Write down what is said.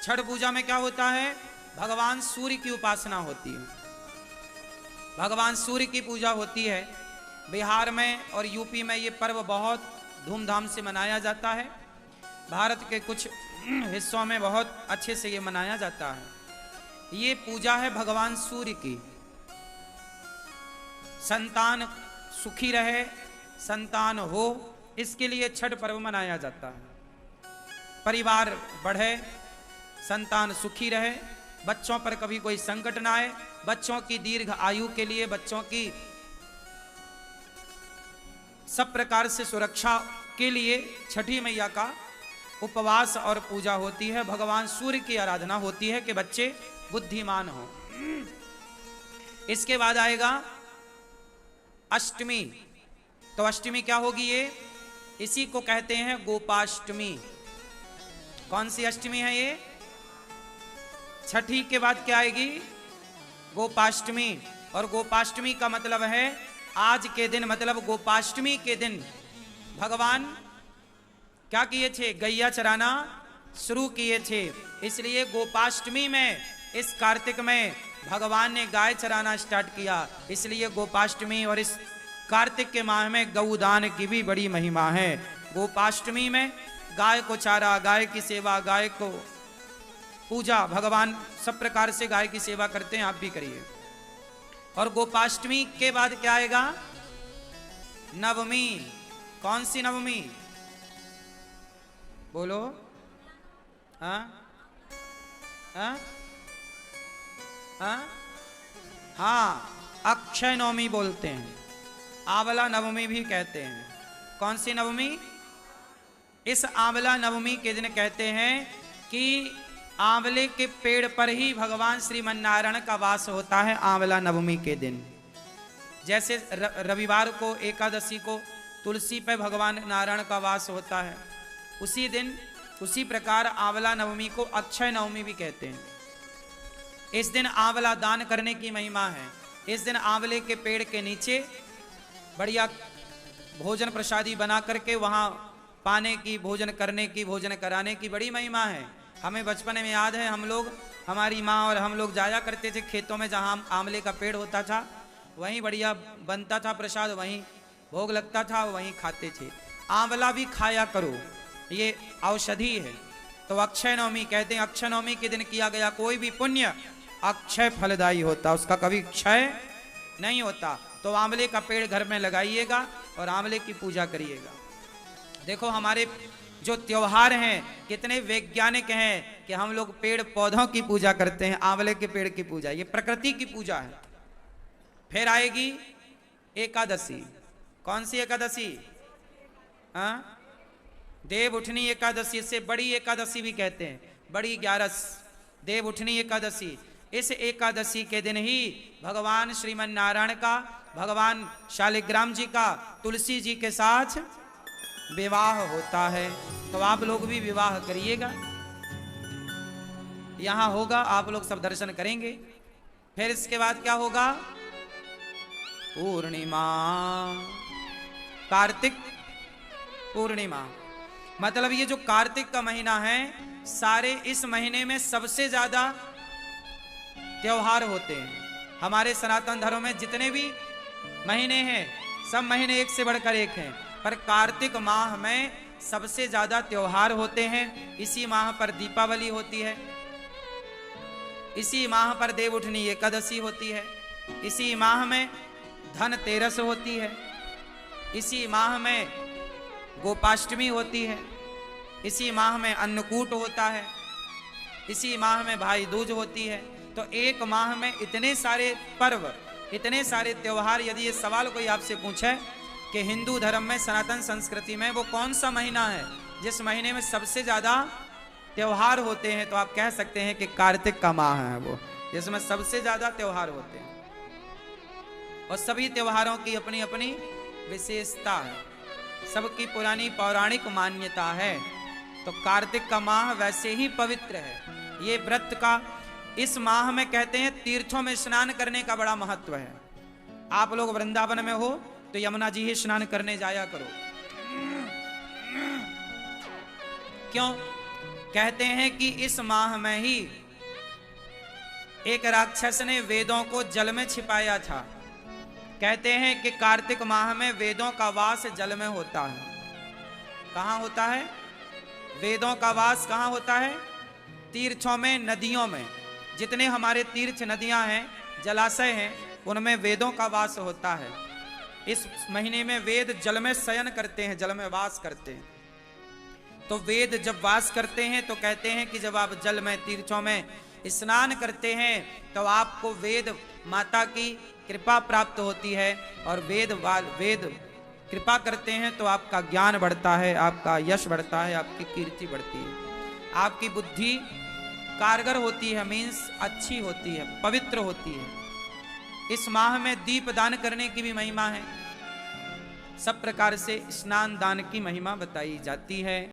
छठ पूजा में क्या होता है? भगवान सूर्य की उपासना होती है, भगवान सूर्य की पूजा होती है। बिहार में और यूपी में ये पर्व बहुत धूमधाम से मनाया जाता है। भारत के कुछ हिस्सों में बहुत अच्छे से ये मनाया जाता है। ये पूजा है भगवान सूर्य की। संतान सुखी रहे, संतान हो, इसके लिए छठ पर्व मनाया जाता है। परिवार बढ़े, संतान सुखी रहे, बच्चों पर कभी कोई संकट ना आए, बच्चों की दीर्घ आयु के लिए, बच्चों की सब प्रकार से सुरक्षा के लिए छठी मैया का उपवास और पूजा होती है। भगवान सूर्य की आराधना होती है कि बच्चे बुद्धिमान हो। इसके बाद आएगा अष्टमी। तो अष्टमी क्या होगी? ये इसी को कहते हैं गोपाष्टमी। कौन सी अष्टमी है ये? छठी के बाद क्या आएगी? गोपाष्टमी। और गोपाष्टमी का मतलब है आज के दिन, मतलब गोपाष्टमी के दिन भगवान क्या किए थे? गैया चराना शुरू किए थे। इसलिए गोपाष्टमी में, इस कार्तिक में भगवान ने गाय चराना स्टार्ट किया। इसलिए गोपाष्टमी और इस कार्तिक के माह में गौदान की भी बड़ी महिमा है। गोपाष्टमी में गाय को चारा, गाय की सेवा, गाय को पूजा, भगवान सब प्रकार से गाय की सेवा करते हैं, आप भी करिए। और गोपाष्टमी के बाद क्या आएगा? नवमी। कौन सी नवमी? बोलो। हाँ हाँ हाँ हाँ, अक्षय नवमी बोलते हैं, आंवला नवमी भी कहते हैं। कौन सी नवमी? इस आंवला नवमी के दिन कहते हैं कि आंवले के पेड़ पर ही भगवान श्रीमन्नारायण का वास होता है आंवला नवमी के दिन। जैसे रविवार को, एकादशी को तुलसी पे भगवान नारायण का वास होता है, उसी दिन, उसी प्रकार आंवला नवमी को अक्षय नवमी भी कहते हैं। इस दिन आंवला दान करने की महिमा है। इस दिन आंवले के पेड़ के नीचे बढ़िया भोजन प्रसादी बना करके वहाँ पाने की, भोजन करने की, भोजन कराने की बड़ी महिमा है। हमें बचपन में याद है, हम लोग, हमारी माँ और हम लोग जाया करते थे खेतों में, जहाँ आंवले का पेड़ होता था, वहीं बढ़िया बनता था प्रसाद, वहीं भोग लगता था, वहीं खाते थे। आंवला भी खाया करो, ये औषधि है। तो अक्षय नवमी कहते हैं, अक्षय नवमी के दिन किया गया कोई भी पुण्य अक्षय फलदायी होता, उसका कभी क्षय नहीं होता। तो आंवले का पेड़ घर में लगाइएगा और आंवले की पूजा करिएगा। देखो हमारे जो त्योहार हैं कितने वैज्ञानिक हैं कि हम लोग पेड़ पौधों की पूजा करते हैं, आंवले के पेड़ की पूजा, ये प्रकृति की पूजा है। फिर आएगी एकादशी। कौन सी एकादशी? हाँ, देव उठनी एकादशी, इससे बड़ी एकादशी भी कहते हैं, बड़ी 11 देव उठनी एकादशी। इस एकादशी के दिन ही भगवान श्रीमन्नारायण का, भगवान शालिग्राम जी का तुलसी जी के साथ विवाह होता है। तो आप लोग भी विवाह करिएगा, यहां होगा, आप लोग सब दर्शन करेंगे। फिर इसके बाद क्या होगा? पूर्णिमा, कार्तिक पूर्णिमा। मतलब ये जो कार्तिक का महीना है, सारे इस महीने में सबसे ज्यादा त्योहार होते हैं। हमारे सनातन धर्म में जितने भी महीने हैं, सब महीने एक से बढ़कर एक हैं, पर कार्तिक माह में सबसे ज्यादा त्योहार होते हैं। इसी माह पर दीपावली होती है, इसी माह पर देव उठनी एकादशी होती है, इसी माह में धनतेरस होती है, इसी माह में गोपाष्टमी होती है, इसी माह में अन्नकूट होता है, इसी माह में भाई दूज होती है। तो एक माह में इतने सारे पर्व, इतने सारे त्योहार। यदि ये सवाल कोई आपसे पूछे कि हिंदू धर्म में, सनातन संस्कृति में वो कौन सा महीना है जिस महीने में सबसे ज्यादा त्योहार होते हैं, तो आप कह सकते हैं कि कार्तिक का माह है वो, जिसमें सबसे ज्यादा त्योहार होते हैं। और सभी त्योहारों की अपनी अपनी विशेषता है, सबकी पुरानी पौराणिक मान्यता है। तो कार्तिक का माह वैसे ही पवित्र है। ये व्रत का, इस माह में कहते हैं तीर्थों में स्नान करने का बड़ा महत्व है। आप लोग वृंदावन में हो तो यमुना जी ही स्नान करने जाया करो। क्यों? कहते हैं कि इस माह में ही एक राक्षस ने वेदों को जल में छिपाया था। कहते हैं कि कार्तिक माह में वेदों का वास जल में होता है। कहाँ होता है? वेदों का वास कहाँ होता है? तीर्थों में, नदियों में। जितने हमारे तीर्थ नदियां हैं, जलाशय हैं, उनमें वेदों का वास होता है। इस महीने में वेद जल में शयन करते हैं, जल में वास करते हैं। तो वेद जब वास करते हैं तो कहते हैं कि जब आप जल में, तीर्थों में स्नान करते हैं तो आपको वेद माता की कृपा प्राप्त होती है, और वेद कृपा करते हैं तो आपका ज्ञान बढ़ता है, आपका यश बढ़ता है, आपकी कीर्ति बढ़ती है, आपकी बुद्धि कारगर होती है, मीन्स अच्छी होती है, पवित्र होती है। इस माह में दीप दान करने की भी महिमा है। सब प्रकार से स्नान दान की महिमा बताई जाती है।